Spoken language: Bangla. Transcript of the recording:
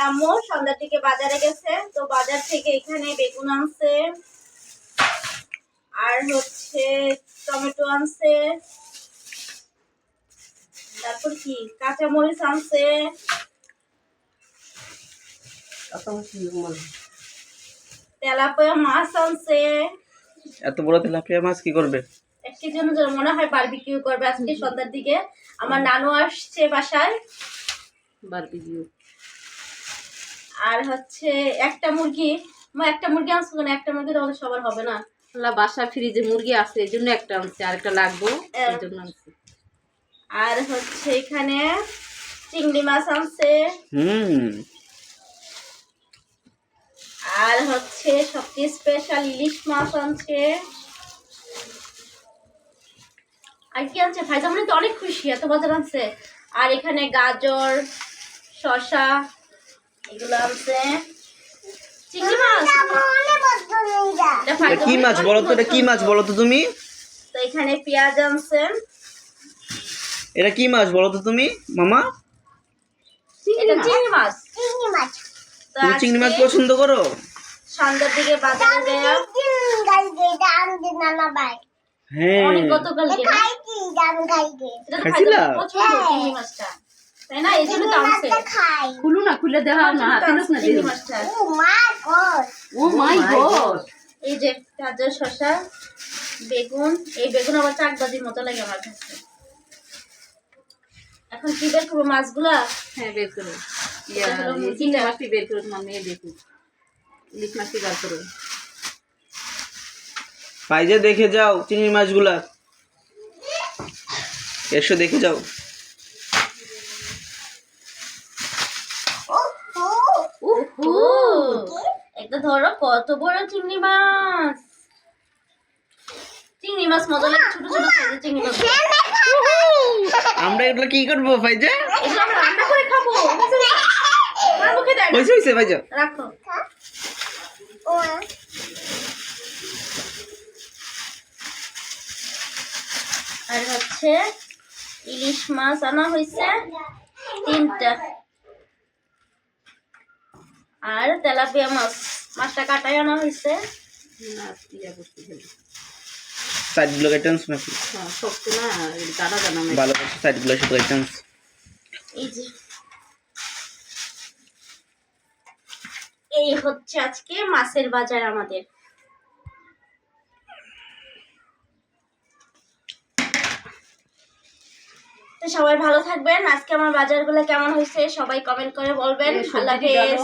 আম্মু সন্ধ্যার দিকে বাজারে গেছে, তো বাজার থেকে এখানে বেগুন আনছে, আর হচ্ছে টমেটো আনছে, তারপর কি কাঁচামরিচ আনছে, তেলাপিয়া মাছ আনছে। এত বড় তেলাপিয়া মাছ কি করবে? একটির জন্য মনে হয় বারবিকিউ করবে আজকে সন্ধ্যার দিকে। আমার নানু আসছে বাসায়, বারবিকিউ। আর হচ্ছে একটা মুরগি আনছো কেন? একটা মুরগি তাহলে সবার হবে না। বাসা ফ্রিজে মুরগি আছে, এই জন্য একটা আনছে, আর একটা লাগবে এই জন্য আনছে। আর হচ্ছে এখানে চিংড়ি মাছ আনছে, আর হচ্ছে সবচেয়ে স্পেশাল ইলিশ মাছ আনছে। আর কি আনছে? ভাইজামানি তো অনেক খুশি, এত বাজার আনছে। আর এখানে গাজর, শসা এগুলো আনছে। চিংড়ি মাছ কি মাছ বলো তো? এটা কি মাছ বলো তো তুমি? তো এখানে পেঁয়াজ আনছে। এটা কি মাছ বলো তো তুমি মামা? এটা চিংড়ি মাছ। তুমি চিংড়ি মাছ পছন্দ করো? সন্ধ্যার দিকে বাজারে গেলাম। হ্যাঁ, অনেক গতকালকে চিংড়ি মাছটা, তাই না? এই জন্য তো আনছে। খুলু না, খুলে দেখা না, হাতে না চিংড়ি মাছটা। ও মাই গড। এই যে গাজর, শসা, বেগুন। এই বেগুন আবার চাকবাজির মতো লাগে আমার কাছে। এখন কি বের করবো মাছগুলা? হ্যাঁ বের করো। চিংড়ি মাছটি বের করো, তোমার মেয়ে দেখুন। ইলিশ মাছটি বের করো। পাইজে দেখে যাও চিংড়ি মাছগুলা, এসো দেখে যাও। একটা ধরো কত বড় চিংড়ি মাছ। চিংড়ি মাছ মজা লাগে, ছোট ছোট সাইজের চিংড়ি মাছ। আমরা এগুলো কি করবো ভাইজা? এগুলো আমরা রান্না করে খাবো। আমার মুখে দেয় না। হয়েছে ভাইজা, রাখো। আর হচ্ছে ইলিশ মাছ আনা হয়েছে 3টা, আর তেলাপিয়া মাছটা কাটাই আনা হয়েছে। সাইডগুলো কেটে আনছো নাকি? শক্ত না, দানা দানা। ভালো করছো, সাইডগুলো শুধু কেটে আনছো। এই হচ্ছে আজকে মাছের বাজার আমাদের। তো সবাই ভালো থাকবেন। আজকে আমার বাজারগুলো কেমন হয়েছে সবাই কমেন্ট করে বলবেন। আল্লাহ হাফেজ।